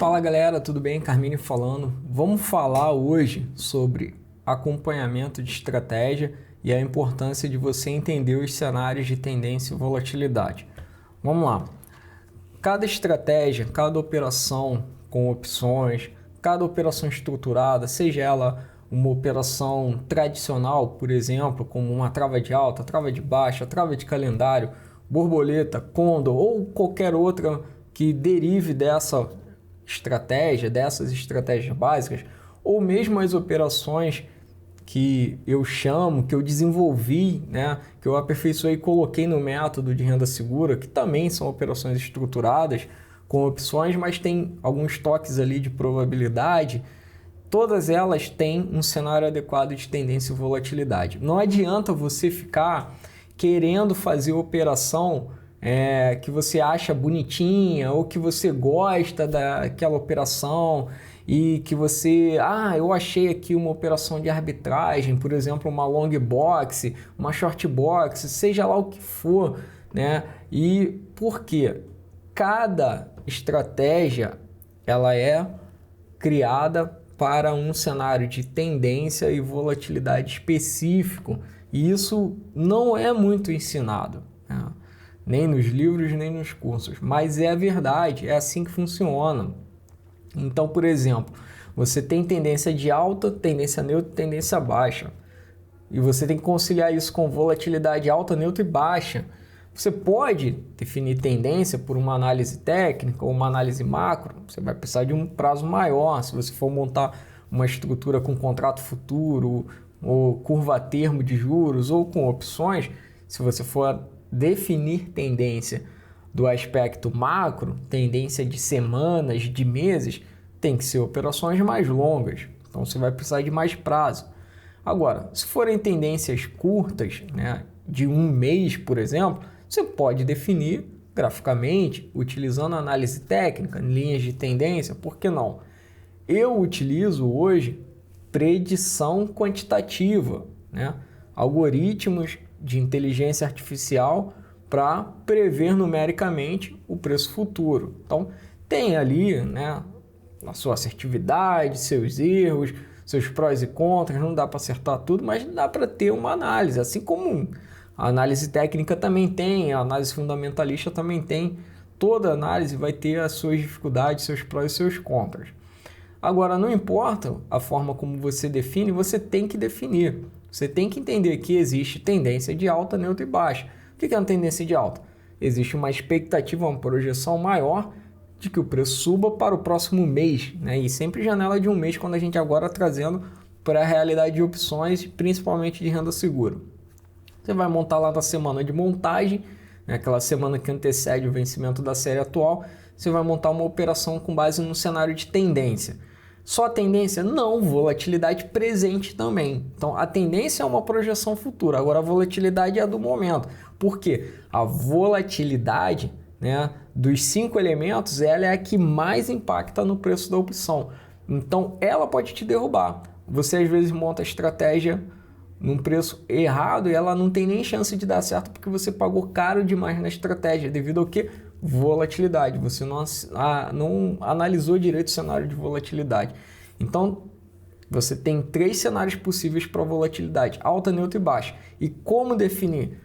Fala galera, tudo bem? Carmine falando. Vamos falar hoje sobre acompanhamento de estratégia e a importância de você entender os cenários de tendência e volatilidade. Vamos lá. Cada estratégia, cada operação com opções, cada operação estruturada, seja ela uma operação tradicional, por exemplo, como uma trava de alta, trava de baixa, trava de calendário, borboleta, condor ou qualquer outra que derive dessa estratégia, dessas estratégias básicas, ou mesmo as operações que eu chamo, que eu desenvolvi, que eu aperfeiçoei e coloquei no método de renda segura, que também são operações estruturadas com opções, mas tem alguns toques ali de probabilidade. Todas elas têm um cenário adequado de tendência e volatilidade. Não adianta você ficar querendo fazer operação que você acha bonitinha ou que você gosta daquela operação e que você, eu achei aqui uma operação de arbitragem, por exemplo, uma long box, uma short box, seja lá o que for, E por quê? Cada estratégia ela é criada para um cenário de tendência e volatilidade específico, e isso não é muito ensinado, nem nos livros, nem nos cursos, mas é a verdade, é assim que funciona. Então, por exemplo, você tem tendência de alta, tendência neutra e tendência baixa, e você tem que conciliar isso com volatilidade alta, neutra e baixa. Você pode definir tendência por uma análise técnica ou uma análise macro, você vai precisar de um prazo maior. Se você for montar uma estrutura com contrato futuro, ou curva a termo de juros, ou com opções, se você for definir tendência do aspecto macro, tendência de semanas, de meses, tem que ser operações mais longas, então você vai precisar de mais prazo. Agora, se forem tendências curtas, de um mês, por exemplo, você pode definir graficamente, utilizando análise técnica, linhas de tendência, por que não? Eu utilizo hoje predição quantitativa, algoritmos de inteligência artificial para prever numericamente o preço futuro. Então, tem ali a sua assertividade, seus erros, seus prós e contras, não dá para acertar tudo, mas dá para ter uma análise, assim como a análise técnica também tem, a análise fundamentalista também tem. Toda análise vai ter as suas dificuldades, seus prós e seus contras. Agora, não importa a forma como você define, você tem que definir. Você tem que entender que existe tendência de alta, neutra e baixa. O que é uma tendência de alta? Existe uma expectativa, uma projeção maior de que o preço suba para o próximo mês, E sempre janela de um mês, quando a gente agora trazendo para a realidade de opções, principalmente de renda segura. Você vai montar lá na semana de montagem, aquela semana que antecede o vencimento da série atual, você vai montar uma operação com base no cenário de tendência. Só tendência? Não, volatilidade presente também. Então, a tendência é uma projeção futura, agora a volatilidade é a do momento. Por quê? A volatilidade, dos 5 elementos, ela é a que mais impacta no preço da opção. Então, ela pode te derrubar. Você, às vezes, monta a estratégia num preço errado e ela não tem nem chance de dar certo porque você pagou caro demais na estratégia, devido ao que? Volatilidade. Você não analisou direito o cenário de volatilidade. Então, você tem 3 cenários possíveis para volatilidade: alta, neutra e baixa. E como definir?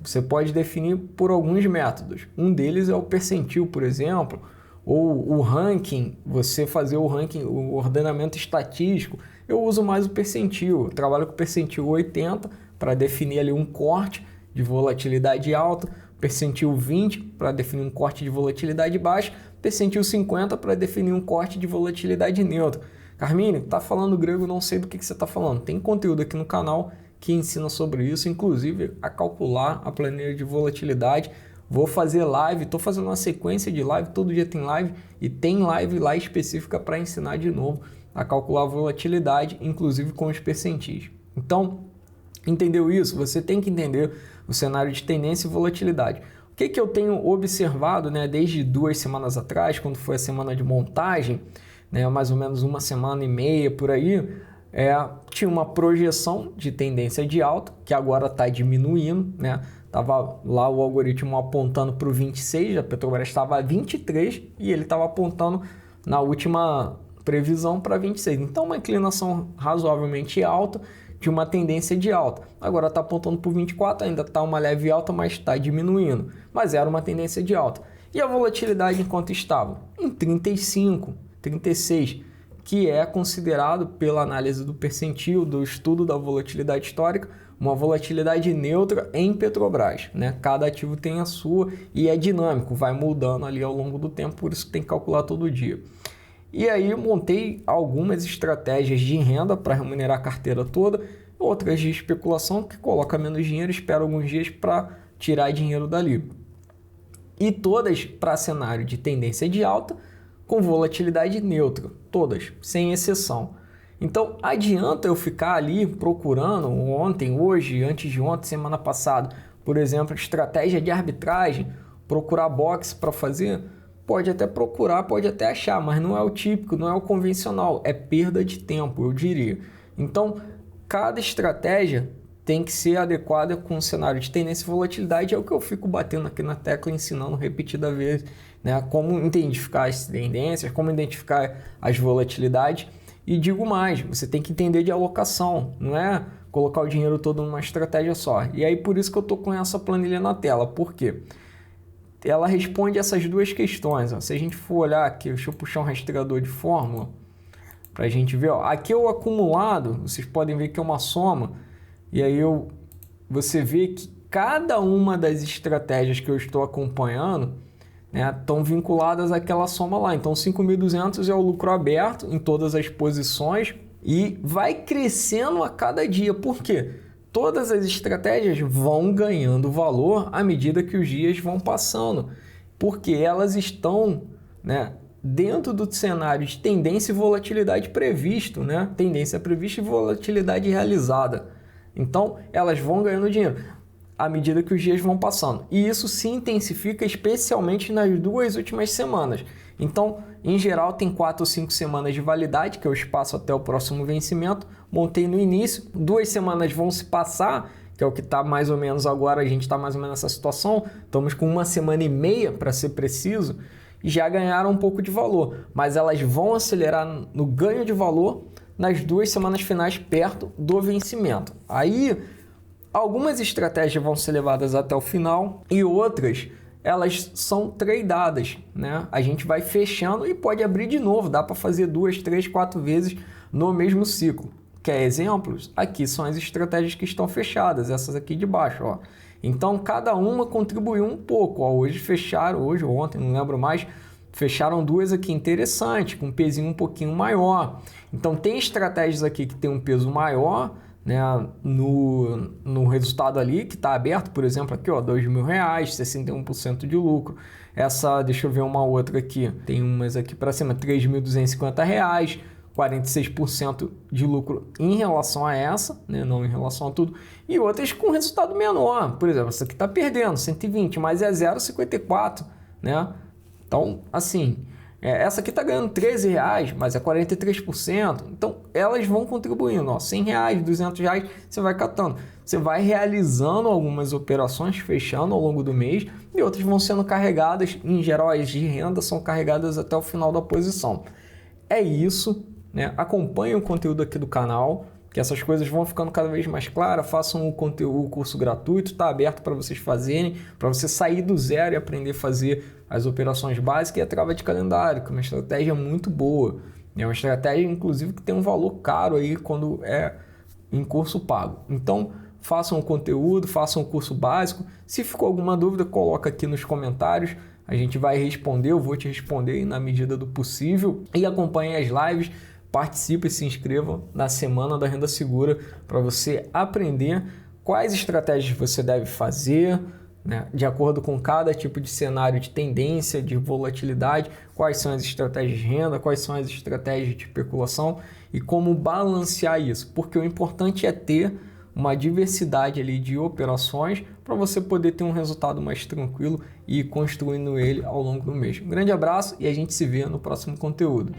Você pode definir por alguns métodos. Um deles é o percentil, por exemplo, ou o ranking, você fazer o ranking, o ordenamento estatístico. Eu uso mais o percentil, eu trabalho com o percentil 80 para definir ali um corte de volatilidade alta, percentil 20 para definir um corte de volatilidade baixa, percentil 50 para definir um corte de volatilidade neutra. Carmine, tá falando grego, não sei do que você está falando. Tem conteúdo aqui no canal que ensina sobre isso, inclusive a calcular a planilha de volatilidade. Vou fazer live, estou fazendo uma sequência de live, todo dia tem live e tem live lá específica para ensinar de novo a calcular a volatilidade, inclusive com os percentis. Então, entendeu isso? Você tem que entender o cenário de tendência e volatilidade. O que eu tenho observado desde 2 semanas atrás, quando foi a semana de montagem, mais ou menos 1 semana e meia por aí, tinha uma projeção de tendência de alta, que agora está diminuindo, Estava lá o algoritmo apontando para o 26, a Petrobras estava a 23 e ele estava apontando na última previsão para 26. Então, uma inclinação razoavelmente alta de uma tendência de alta. Agora está apontando para o 24, ainda está uma leve alta, mas está diminuindo. Mas era uma tendência de alta. E a volatilidade enquanto estava? Em 35, 36, que é considerado pela análise do percentil, do estudo da volatilidade histórica, uma volatilidade neutra em Petrobras, né? Cada ativo tem a sua e é dinâmico, vai mudando ali ao longo do tempo, por isso que tem que calcular todo dia. E aí eu montei algumas estratégias de renda para remunerar a carteira toda, outras de especulação que coloca menos dinheiro, espera alguns dias para tirar dinheiro dali. E todas para cenário de tendência de alta, com volatilidade neutra, todas, sem exceção. Então, adianta eu ficar ali procurando ontem, hoje, antes de ontem, semana passada, por exemplo, estratégia de arbitragem, procurar box para fazer? Pode até procurar, pode até achar, mas não é o típico, não é o convencional, é perda de tempo, eu diria. Então, cada estratégia tem que ser adequada com o cenário de tendência e volatilidade, é o que eu fico batendo aqui na tecla, ensinando repetidas vezes, né? Como identificar as tendências, como identificar as volatilidades. E digo mais, você tem que entender de alocação, não é colocar o dinheiro todo numa estratégia só. E aí por isso que eu estou com essa planilha na tela, por quê? Ela responde essas duas questões. Ó. Se a gente for olhar aqui, deixa eu puxar um rastreador de fórmula para a gente ver. Ó. Aqui é o acumulado, vocês podem ver que é uma soma. E aí você vê que cada uma das estratégias que eu estou acompanhando, né, estão vinculadas àquela soma lá. Então 5.200 é o lucro aberto em todas as posições e vai crescendo a cada dia. Por quê? Todas as estratégias vão ganhando valor à medida que os dias vão passando, porque elas estão, né, dentro do cenário de tendência e volatilidade previsto, né? Tendência prevista e volatilidade realizada. Então, elas vão ganhando dinheiro à medida que os dias vão passando. E isso se intensifica especialmente nas 2 últimas semanas. Então, em geral, tem 4 ou 5 semanas de validade, que é o espaço até o próximo vencimento. Montei no início, 2 semanas vão se passar, que é o que está mais ou menos agora, a gente está mais ou menos nessa situação. Estamos com 1 semana e meia, para ser preciso, e já ganharam um pouco de valor. Mas elas vão acelerar no ganho de valor nas 2 semanas finais perto do vencimento. Aí, algumas estratégias vão ser levadas até o final e outras, elas são tradeadas, né? A gente vai fechando e pode abrir de novo, dá para fazer 2, 3, 4 vezes no mesmo ciclo. Quer exemplos? Aqui são as estratégias que estão fechadas, essas aqui de baixo, ó. Então, cada uma contribuiu um pouco. Ó, hoje fecharam, hoje ou ontem, não lembro mais, fecharam 2 aqui interessantes, com um pezinho um pouquinho maior. Então, tem estratégias aqui que tem um peso maior, né, no resultado ali, que está aberto, por exemplo, aqui, ó, R$2.000, 61% de lucro. Essa, deixa eu ver uma outra aqui, tem umas aqui para cima, R$3.250, 46% de lucro em relação a essa, né, não em relação a tudo, e outras com resultado menor. Por exemplo, essa aqui está perdendo 120, mas é 0,54, né? Então, assim, essa aqui está ganhando R$13, mas é 43%. Então, elas vão contribuindo. Ó, R$100, R$200, você vai catando. Você vai realizando algumas operações, fechando ao longo do mês, e outras vão sendo carregadas, em geral, as de renda são carregadas até o final da posição. É isso, né? Acompanhe o conteúdo aqui do canal, que essas coisas vão ficando cada vez mais claras. Façam o curso gratuito, está aberto para vocês fazerem, para você sair do zero e aprender a fazer as operações básicas e a trava de calendário, que é uma estratégia muito boa. É uma estratégia, inclusive, que tem um valor caro aí quando é em curso pago. Então, façam o conteúdo, façam o curso básico. Se ficou alguma dúvida, coloca aqui nos comentários. A gente vai responder, eu vou te responder na medida do possível. E acompanhe as lives, participe e se inscreva na Semana da Renda Segura para você aprender quais estratégias você deve fazer, né, de acordo com cada tipo de cenário de tendência, de volatilidade, quais são as estratégias de renda, quais são as estratégias de especulação e como balancear isso. Porque o importante é ter uma diversidade ali de operações para você poder ter um resultado mais tranquilo e ir construindo ele ao longo do mês. Um grande abraço e a gente se vê no próximo conteúdo.